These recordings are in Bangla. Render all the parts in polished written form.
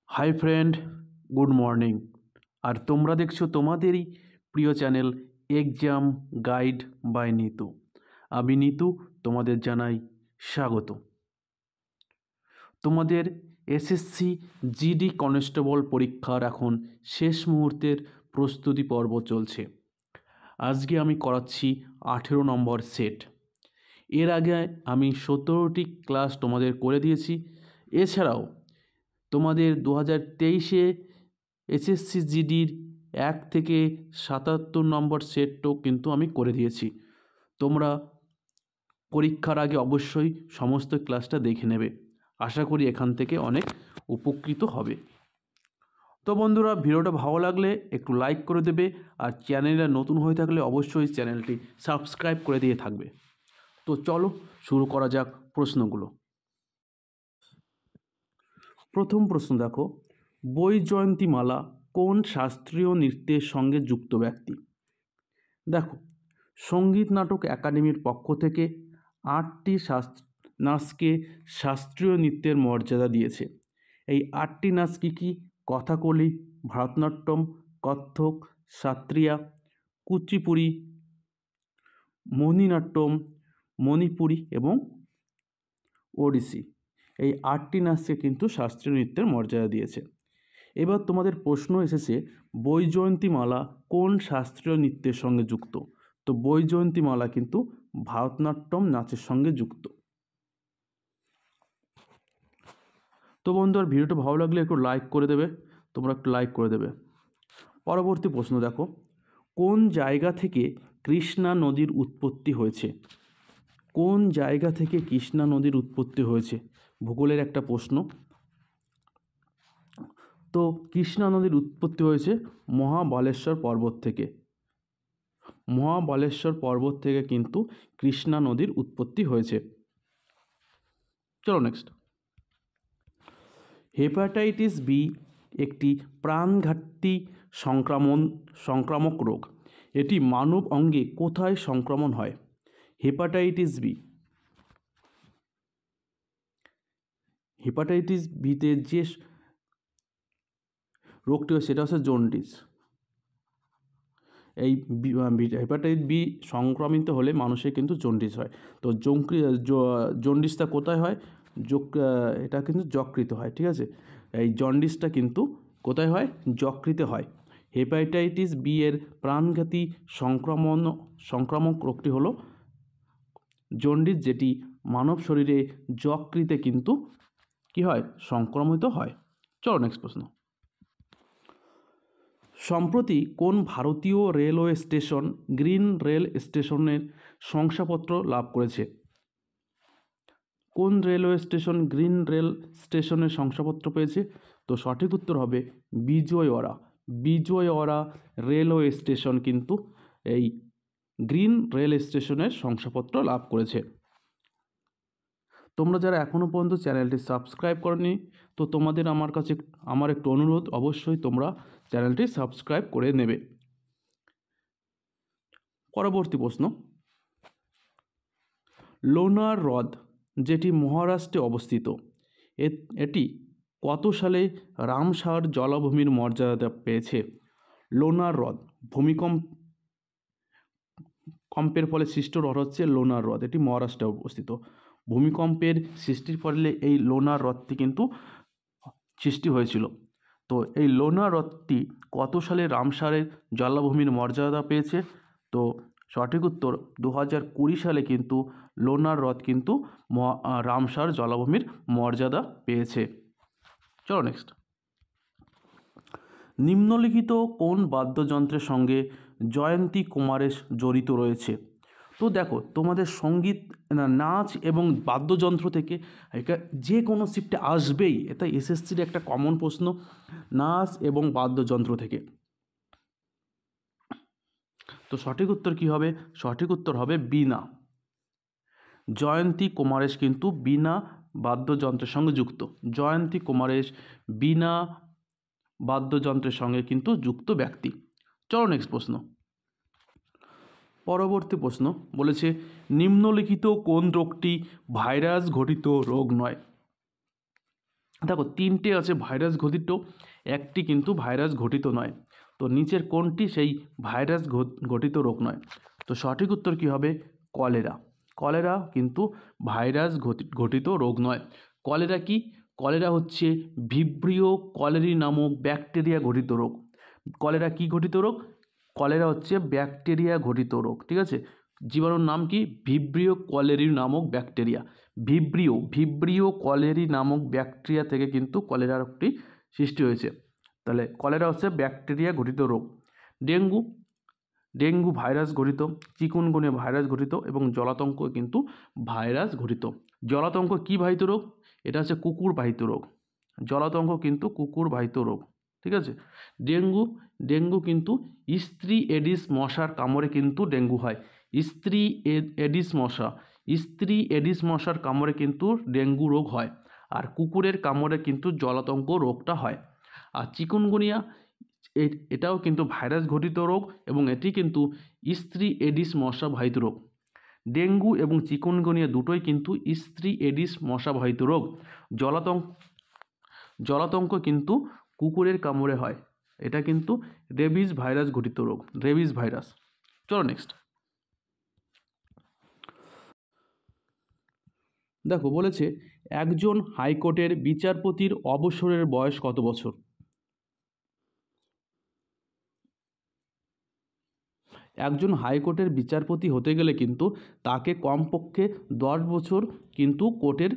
High friend, good morning. আর তোমরা দেখছো তোমাদেরই প্রিয় channel exam guide by Nitu. আমি নিতু, তোমাদের জানাই স্বাগত। তোমাদের এসএসসি জিডি কনস্টেবল পরীক্ষার এখন শেষ মুহূর্তের প্রস্তুতি পর্ব চলছে। আজকে আমি করাচ্ছি 18 নম্বর সেট। এর আগে আমি 17টি ক্লাস তোমাদের করে দিয়েছি। এছাড়াও তোমাদের 2023-এ এসএসসি জিডির 1 থেকে 77 নম্বর সেটও কিন্তু আমি করে দিয়েছি। তোমরা পরীক্ষার আগে অবশ্যই সমস্ত ক্লাসটা দেখে নেবে। আশা করি এখান থেকে অনেক উপকৃত হবে। তো বন্ধুরা, ভিডিওটা ভালো লাগলে একটু লাইক করে দেবে, আর চ্যানেলে নতুন হয়ে থাকলে অবশ্যই চ্যানেলটি সাবস্ক্রাইব করে দিয়ে থাকবে। তো চলো শুরু করা যাক প্রশ্নগুলো। প্রথম প্রশ্ন দেখো, বৈজয়ন্তীমালা কোন শাস্ত্রীয় নৃত্যের সঙ্গে যুক্ত ব্যক্তি? দেখো, সঙ্গীত নাটক একাডেমির পক্ষ থেকে 8টি নাচকে শাস্ত্রীয় নৃত্যের মর্যাদা দিয়েছে। এই 8টি নাচ কী কী? কথাকলি, ভারতনাট্যম, কত্থক, সাত্রিয়া, কুচিপুড়ি, মোহিনীনাট্যম, মণিপুরী এবং ওড়িশি। এই 8টি নাচকে কিন্তু শাস্ত্রীয় নৃত্যের মর্যাদা দিয়েছে। এবার তোমাদের প্রশ্ন এসেছে, বৈজয়ন্তীমালা কোন শাস্ত্রীয় নৃত্যের সঙ্গে যুক্ত? তো বৈজয়ন্তীমালা কিন্তু ভারতনাট্যম নাচের সঙ্গে যুক্ত। তো বন্ধু, আর ভিডিওটা ভালো লাগলে একটু লাইক করে দেবে, তোমরা একটু লাইক করে দেবে। পরবর্তী প্রশ্ন দেখো, কোন জায়গা থেকে কৃষ্ণা নদীর উৎপত্তি হয়েছে? কোন জায়গা থেকে কৃষ্ণা নদীর উৎপত্তি হয়েছে? ভূগোলের একটা প্রশ্ন। তো কৃষ্ণা নদীর উৎপত্তি হয়েছে মহাবালেশ্বর পর্বত থেকে। মহাবালেশ্বর পর্বত থেকে কিন্তু কৃষ্ণা নদীর উৎপত্তি হয়েছে। চলো নেক্সট। হেপাটাইটিস বি একটি প্রাণঘাতী সংক্রামক রোগ। এটি মানব অঙ্গে কোথায় সংক্রমণ হয়? Hepatitis B. হেপাটাইটিস বিতে যে রোগটি হয় সেটা হচ্ছে জন্ডিস। এই হেপাটাইটিস বি সংক্রমিত হলে মানুষের কিন্তু জন্ডিস হয়। তো জন্ডিসটা কোথায় হয়? এটা কিন্তু যকৃতে হয়, ঠিক আছে? এই জন্ডিসটা কিন্তু কোথায় হয়? যকৃতে হয়। হেপাটাইটিস বি এর প্রাণঘাতী সংক্রামক রোগটি হলো জন্ডিস, যেটি মানব শরীরে যকৃতে কিন্তু কি হয়? সংক্রমিত হয়। চলো নেক্সট প্রশ্ন। সম্প্রতি কোন ভারতীয় রেলওয়ে স্টেশন গ্রিন রেল স্টেশনের শংসাপত্র লাভ করেছে? কোন রেলওয়ে স্টেশন গ্রিন রেল স্টেশনের শংসাপত্র পেয়েছে? তো সঠিক উত্তর হবে বিজয়ওয়াড়া। বিজয়ওয়াড়া রেলওয়ে স্টেশন কিন্তু এই গ্রিন রেল স্টেশনের শংসাপত্র লাভ করেছে। তোমরা যারা এখনও পর্যন্ত চ্যানেলটি সাবস্ক্রাইব করনি, তো তোমাদের আমার একটু অনুরোধ, অবশ্যই তোমরা চ্যানেলটি সাবস্ক্রাইব করে নেবে। পরবর্তী প্রশ্ন, লোনার হ্রদ যেটি মহারাষ্ট্রে অবস্থিত, এটি কত সালে রামসার জলাভূমির মর্যাদা পেয়েছে? লোনার হ্রদ ভূমিকম্পের ফলে সৃষ্ট হ্রদ হচ্ছে লোনার হ্রদ, এটি মহারাষ্ট্রে অবস্থিত। ভূমিকম্পের সৃষ্টির ফলে এই লোনার হ্রদটি কিন্তু সৃষ্টি হয়েছিল। তো এই লোনার হ্রদটি কত সালে রামসারের জলাভূমির মর্যাদা পেয়েছে? তো সঠিক উত্তর 2020 সালে কিন্তু লোনার হ্রদ কিন্তু রামসার জলাভূমির মর্যাদা পেয়েছে। চলো নেক্সট। নিম্নলিখিত কোন বাদ্যযন্ত্রের সঙ্গে জয়ন্তী কুমারেশ জড়িত রয়েছে? তো দেখো, তোমাদের সঙ্গীত, নাচ এবং বাদ্যযন্ত্র থেকে যে কোনো শিফটে আসবেই, এটা এসএসসির একটা কমন প্রশ্ন, নাচ এবং বাদ্যযন্ত্র থেকে। তো সঠিক উত্তর কী হবে? সঠিক উত্তর হবে বীণা। জয়ন্তী কুমারেশ কিন্তু বীণা বাদ্যযন্ত্রের সঙ্গে যুক্ত। জয়ন্তী কুমারেশ বীণা বাদ্যযন্ত্রের সঙ্গে কিন্তু যুক্ত ব্যক্তি। চলো নেক্সট প্রশ্ন। পরবর্তী প্রশ্ন বলেছে, নিম্নলিখিত কোন রোগটি ভাইরাস ঘটিত রোগ নয়? দেখো তিনটে আছে ভাইরাস ঘটিত, একটি কিন্তু ভাইরাস ঘটিত নয়। তো নিচের কোনটি সেই ভাইরাস ঘটিত রোগ নয়? তো সঠিক উত্তর কী হবে? কলেরা। কলেরা কিন্তু ভাইরাস ঘটিত রোগ নয়। কলেরা কি? কলেরা হচ্ছে ভিব্রিও কলেরি নামক ব্যাকটেরিয়া ঘটিত রোগ। কলেরা কি ঘটিত রোগ? কলেরা হচ্ছে ব্যাকটেরিয়া ঘটিত রোগ, ঠিক আছে। জীবাণুর নাম কি? ভিব্রিও কলেরি নামক ব্যাকটেরিয়া। ভিব্রিও কলেরি নামক ব্যাকটেরিয়া থেকে কিন্তু কলেরা রোগটি সৃষ্টি হয়েছে। তাহলে কলেরা হচ্ছে ব্যাকটেরিয়া ঘটিত রোগ। ডেঙ্গু ভাইরাস ঘটিত, চিকুনগুনিয়া ভাইরাস ঘটিত এবং জলাতঙ্ক কিন্তু ভাইরাস ঘটিত। জলাতঙ্ক কী বাহিত রোগ? এটা হচ্ছে কুকুর বাহিত রোগ। জলাতঙ্ক কিন্তু কুকুর বাহিত রোগ, ঠিক আছে। ডেঙ্গু কিন্তু স্ত্রী এডিস মশার কামড়ে কিন্তু ডেঙ্গু হয়। স্ত্রী এডিস মশার কামড়ে কিন্তু ডেঙ্গু রোগ হয়, আর কুকুরের কামড়ে কিন্তু জলাতঙ্ক রোগটা হয়। আর চিকুনগুনিয়া এটাও কিন্তু ভাইরাস ঘটিত রোগ এবং এটি কিন্তু স্ত্রী এডিস মশা বাহিত রোগ। ডেঙ্গু এবং চিকুনগুনিয়া দুটোই কিন্তু স্ত্রী এডিস মশা বাহিত রোগ। জলাতঙ্ক কিন্তু কুকুরের কামড়ে হয়, এটা কিন্তু রেবিস ভাইরাস ঘটিত রোগ, রেবিস ভাইরাস। চলো নেক্সট। দেখো বলেছে একজন হাইকোর্টের বিচারপতির অবসরের বয়স কত বছর? একজন হাইকোর্টের বিচারপতি হতে গেলে কিন্তু তাকে কমপক্ষে 10 বছর কিন্তু কোর্টের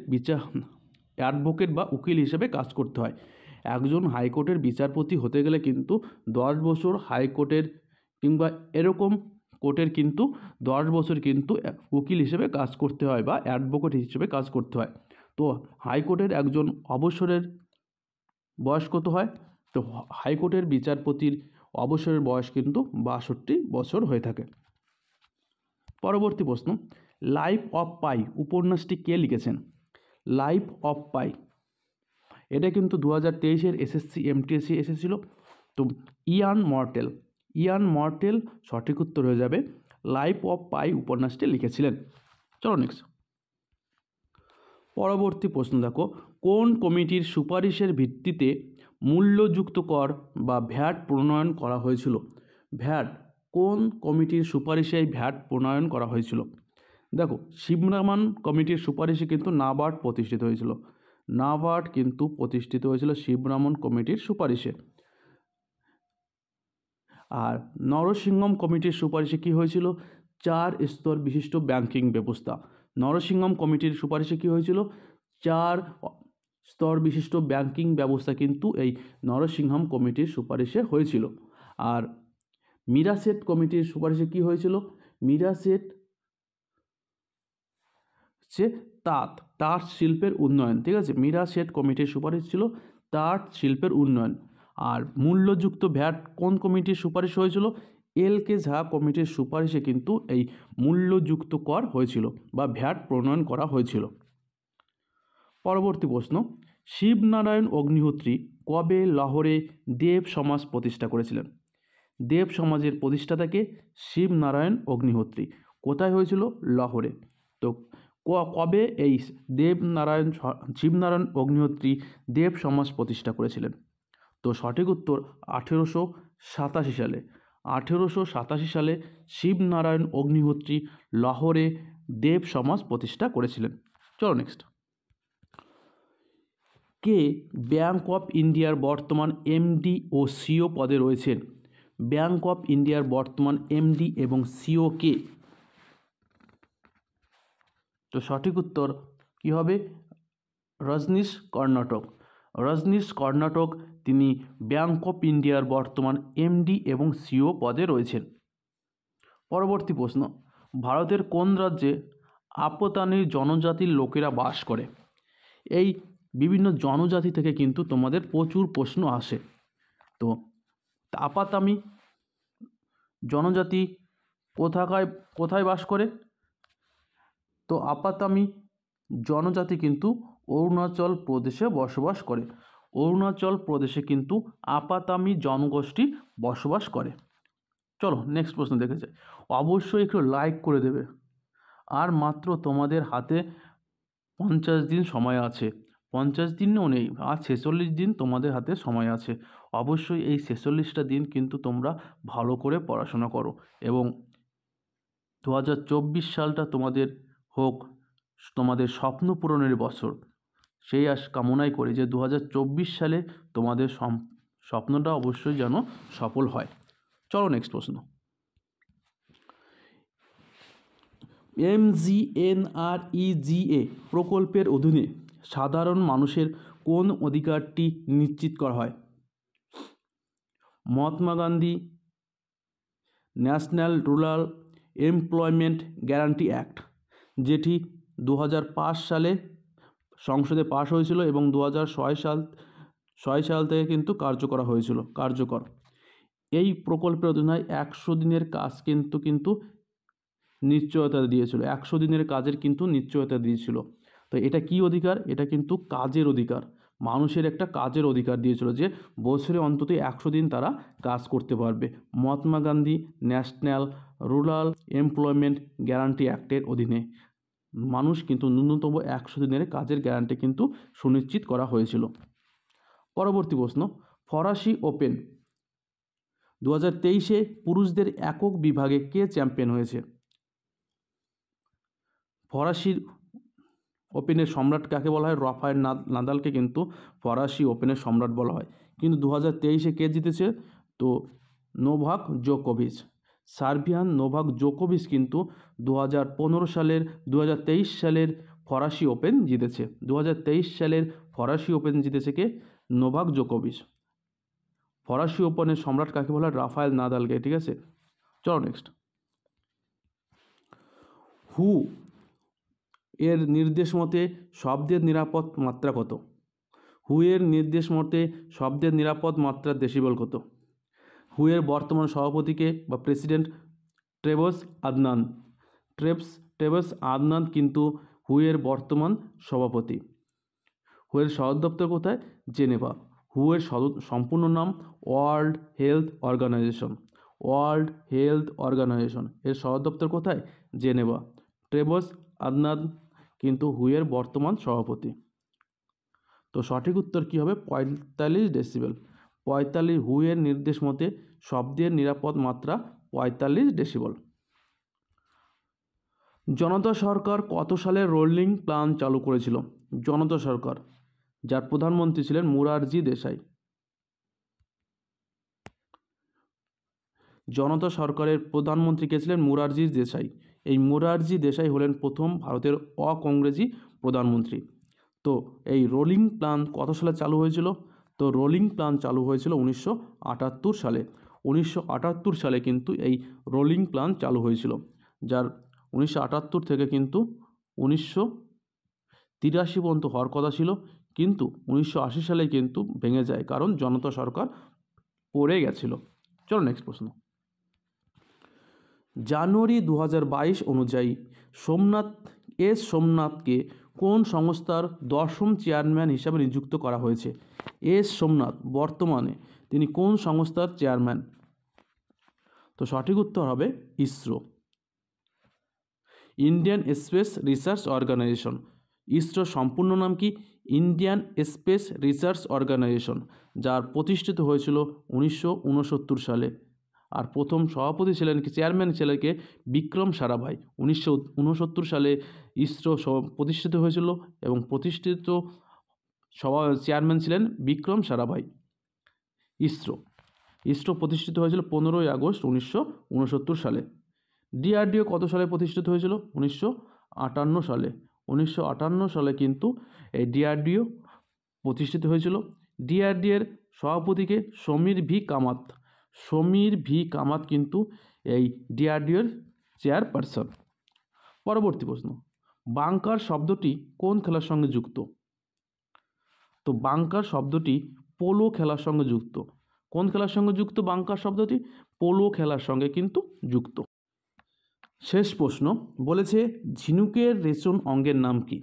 অ্যাডভোকেট বা উকিল হিসেবে কাজ করতে হয়। একজন হাইকোর্টের বিচারপতি হতে গেলে কিন্তু 10 বছর হাইকোর্টের কিংবা এরকম কোর্টের কিন্তু 10 বছর কিন্তু উকিল হিসেবে কাজ করতে হয় বা অ্যাডভোকেট হিসেবে কাজ করতে হয়। তো হাইকোর্টের একজন অবসরের বয়স কত হয়? তো হাইকোর্টের বিচারপতির অবসরের বয়স কিন্তু 62 বছর হয়ে থাকে। পরবর্তী প্রশ্ন, লাইফ অফ পাই উপন্যাসটি কে লিখেছেন? লাইফ অফ পাই এটা কিন্তু 2023-এর এসএসসি এমটিএসসি এসেছিল। তো ইয়ান মর্টেল সঠিক উত্তর হয়ে যাবে। লাইফ অফ পাই উপন্যাসটি লিখেছিলেন। চলো নেক্সট। পরবর্তী প্রশ্ন দেখো, কোন কমিটির সুপারিশের ভিত্তিতে মূল্যযুক্ত কর বা ভ্যাট প্রণয়ন করা হয়েছিল? কোন কমিটির সুপারিশে ভ্যাট প্রণয়ন করা হয়েছিল? দেখো শিবরামান কমিটির সুপারিশে কিন্তু নাবার্ড প্রতিষ্ঠিত হয়েছিল। শিবরামন কমিটির সুপারিশে। আর নরসিংহম কমিটির সুপারিশে কি হয়েছিল? 4 স্তর বিশিষ্ট ব্যাংকিং ব্যবস্থা। নরসিংহম কমিটির সুপারিশে কি হয়েছিল? 4 স্তর বিশিষ্ট ব্যাংকিং ব্যবস্থা কিন্তু এই নরসিংহম কমিটির সুপারিশে হয়েছিল। আর মিরাসেট কমিটির সুপারিশে কি হয়েছিল? মিরাসেট হচ্ছে তাঁত শিল্পের উন্নয়ন, ঠিক আছে। মিরাসেট কমিটির সুপারিশ ছিল তাঁত শিল্পের উন্নয়ন। আর মূল্যযুক্ত ভ্যাট কোন কমিটির সুপারিশ হয়েছিল? এল.কে. ঝা কমিটির সুপারিশে কিন্তু এই মূল্যযুক্ত কর হয়েছিল বা ভ্যাট প্রণয়ন করা হয়েছিল। পরবর্তী প্রশ্ন, শিবনারায়ণ অগ্নিহোত্রী কবে লাহোরে দেব সমাজ প্রতিষ্ঠা করেছিলেন? দেব সমাজের প্রতিষ্ঠাতাকে শিবনারায়ণ অগ্নিহোত্রী। কোথায় হয়েছিল? লাহোরে। তো কবে এই শিবনারায়ণ অগ্নিহোত্রী দেব সমাজ প্রতিষ্ঠা করেছিলেন? তো সঠিক উত্তর 1887 সালে। 1887 সালে শিবনারায়ণ অগ্নিহোত্রী লাহোরে দেব সমাজ প্রতিষ্ঠা করেছিলেন। চলো নেক্সট। কে ব্যাংক অফ ইন্ডিয়ার বর্তমান এমডি ও সিও পদে রয়েছেন? ব্যাংক অফ ইন্ডিয়ার বর্তমান এমডি এবং সিও কে? তো সঠিক উত্তর কী হবে? রজনীশ কর্ণাটক তিনি ব্যাংক অফ ইন্ডিয়ার বর্তমান এমডি এবং সিও পদে রয়েছেন। পরবর্তী প্রশ্ন, ভারতের কোন রাজ্যে আপতানির জনজাতির লোকেরা বাস করে? এই বিভিন্ন জনজাতি থেকে কিন্তু তোমাদের প্রচুর প্রশ্ন আসে। তো আপাতামি জনজাতি কোথায় বাস করে? তো আপাতামি জনজাতি কিন্তু অরুণাচল প্রদেশে বসবাস করে। অরুণাচল প্রদেশে কিন্তু আপাতামি জনগোষ্ঠী বসবাস করে। চলো নেক্সট প্রশ্ন দেখে যাই। অবশ্যই একটু লাইক করে দেবে। আর মাত্র তোমাদের হাতে 50 দিন সময় আছে। 50 দিনও নেই, আর 46 দিন তোমাদের হাতে সময় আছে। অবশ্যই এই 46টা দিন কিন্তু তোমরা ভালো করে পড়াশোনা করো এবং 2024 সালটা তোমাদের হোক তোমাদের স্বপ্ন পূরণের বছর। সেই কামনাই করি যে 2024 সালে তোমাদের স্বপ্নটা অবশ্যই যেন সফল হয়। চলো নেক্সট প্রশ্ন। MGNREGA প্রকল্পের অধীনে সাধারণ মানুষের কোন অধিকারটি নিশ্চিত করা হয়? Mahatma Gandhi national rural employment guarantee act, যেটি 2005 সালে সংসদে পাশ হয়েছিল এবং 2006 সাল থেকে কিন্তু কার্যকর। এই প্রকল্পের অধীনে 100 দিনের কাজ কিন্তু নিশ্চয়তা দিয়েছিল, 100 দিনের কাজের কিন্তু নিশ্চয়তা দিয়েছিল। তো এটা কি অধিকার? এটা কিন্তু কাজের অধিকার, মানুষের একটা কাজের অধিকার দিয়েছিল যে বছরে অন্তত 100 দিন তারা কাজ করতে পারবে। Mahatma Gandhi national rural employment guarantee অ্যাক্টের অধীনে মানুষ কিন্তু ন্যূনতম 100 দিনের কাজের গ্যারান্টি কিন্তু সুনিশ্চিত করা হয়েছিল। পরবর্তী প্রশ্ন, ফরাসি ওপেন 2023-এ পুরুষদের একক বিভাগে কে চ্যাম্পিয়ন হয়েছে? ফরাসি ওপেনের সম্রাট কাকে বলা হয়? রাফায়েল নাদালকে কিন্তু ফরাসি ওপেনের সম্রাট বলা হয়। কিন্তু 2023-এ কে জিতেছে? তো নোভাক জোকোভিচ, সার্বিয়ান নোভাক জোকোভিচ কিন্তু 2023 সালের ফরাসি ওপেন জিতেছে। 2023 সালের ফরাসি ওপেন জিতেছে কে? নোভাক জোকোভিচ। ফরাসি ওপেনের সম্রাট কাকে বলা হয়? রাফায়েল নাদালকে। ঠিক আছে, চলো নেক্সট। হু এর নির্দেশ মতে শব্দের নিরাপদ মাত্রা কত? হুয়ের নির্দেশ মতে শব্দের নিরাপদ মাত্রা ডেসিবেল কত? হুয়ের বর্তমান সভাপতিকে বা প্রেসিডেন্ট ট্রেভস আদনান কিন্তু হুয়ের বর্তমান সভাপতি। হুয়ের সদর দপ্তর কোথায়? জেনেভা। হুয়ের সম্পূর্ণ নাম ওয়ার্ল্ড হেলথ অর্গানাইজেশন। এর সদর দপ্তর কোথায়? জেনেভা। ট্রেভস আদনান কিন্তু হুয়ের বর্তমান সভাপতি। তো সঠিক উত্তর কী হবে? 45 ডেসিবেল। 45 হুয়ের নির্দেশ মতে শব্দের নিরাপদ মাত্রা 45 ডেসিবেল। জনতা সরকার কত সালে রোলিং প্ল্যান চালু করেছিল? জনতা সরকার, যার প্রধানমন্ত্রী ছিলেন মোরারজি দেশাই। জনতা সরকারের প্রধানমন্ত্রী কে ছিলেন? মোরারজি দেশাই। এই মোরারজি দেশাই হলেন প্রথম ভারতের অকংগ্রেসি প্রধানমন্ত্রী। তো এই রোলিং প্ল্যান কত সালে চালু হয়েছিল? তো রোলিং প্ল্যান চালু হয়েছিল 1978 সালে। 1978 সালে কিন্তু এই রোলিং প্ল্যান চালু হয়েছিল, যার 1978 থেকে কিন্তু 1983 পর্যন্ত হওয়ার কথা ছিল, কিন্তু 1980 সালে কিন্তু ভেঙে যায়, কারণ জনতা সরকার পড়ে গেছিল। চলো নেক্সট প্রশ্ন। জানুয়ারি 2022 অনুযায়ী সোমনাথকে কোন সংস্থার 10ম চেয়ারম্যান হিসাবে নিযুক্ত করা হয়েছে? সোমনাথ বর্তমানে তিনি কোন সংস্থার চেয়ারম্যান? তো সঠিক উত্তর হবে ISRO, Indian space research organisation. ইসরোর সম্পূর্ণ নাম কি? ইন্ডিয়ান স্পেস রিসার্চ অর্গানাইজেশন, যার প্রতিষ্ঠিত হয়েছিল 1969 সালে। আর প্রথম সভাপতি ছিলেন কি, চেয়ারম্যান ছিলেন কে? বিক্রম সারাভাই। 1969 সালে ইসরো প্রতিষ্ঠিত হয়েছিল এবং প্রতিষ্ঠিত চেয়ারম্যান ছিলেন বিক্রম সারাভাই। ইসরো প্রতিষ্ঠিত হয়েছিল 15ই আগস্ট 1969 সালে। ডিআরডিও কত সালে প্রতিষ্ঠিত হয়েছিল? 1958 সালে। 1958 সালে কিন্তু এই ডিআরডিও প্রতিষ্ঠিত হয়েছিল। ডিআরডিওর সভাপতিকে সমীর ভি কামাত কিন্তু এই ডিআরডিওর চেয়ারপারসন। পরবর্তী প্রশ্ন, বাংকার শব্দটি কোন খেলার সঙ্গে যুক্ত? তো বাংকার শব্দটি পোলো খেলার সঙ্গে যুক্ত। কোন খেলার সঙ্গে যুক্ত বাংকার শব্দটি? পোলো খেলার সঙ্গে কিন্তু যুক্ত। শেষ প্রশ্ন বলেছে ঝিনুকের রেচন অঙ্গের নাম কি?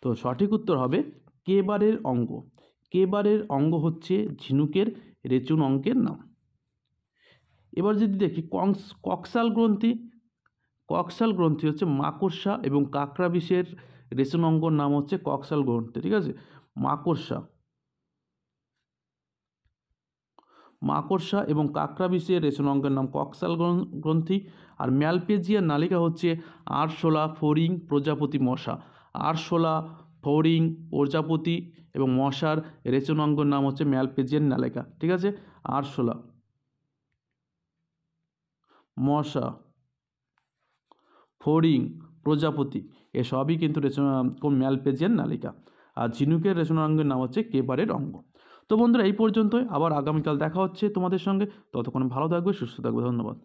তো সঠিক উত্তর হবে কেবারের অঙ্গ। কেবারের অঙ্গ হচ্ছে ঝিনুকের রেচন অঙ্গের নাম। এবার যদি দেখি কক্সাল গ্রন্থি হচ্ছে মাকড়সা এবং কাঁকড়া বিষের রেচন অঙ্গর নাম হচ্ছে কক্সাল গ্রন্থি, ঠিক আছে। মাকড়সা, মাকড়সা এবং কাঁকড়া বিষের রেচন অঙ্গের নাম কক্সাল গ্রন্থি। আর ম্যালপেজিয়া নালিকা হচ্ছে আরশোলা, ফড়িং, প্রজাপতি, মশা। আরশোলা, ফড়িং, প্রজাপতি এবং মশার রেচন অঙ্গের নাম হচ্ছে ম্যালপেজিয়ান নালিকা, ঠিক আছে। আরশোলা, মশা, ফড়িং, প্রজাপতি এসবই কিন্তু ম্যালপেজিয়ান নালিকা। আর ঝিনুকের রেচনাঙ্গের নাম হচ্ছে কেবারের অঙ্গ। তো বন্ধুরা এই পর্যন্তই, আবার আগামীকাল দেখা হচ্ছে তোমাদের সঙ্গে। ততক্ষণ ভালো থাকবে, সুস্থ থাকবে, ধন্যবাদ।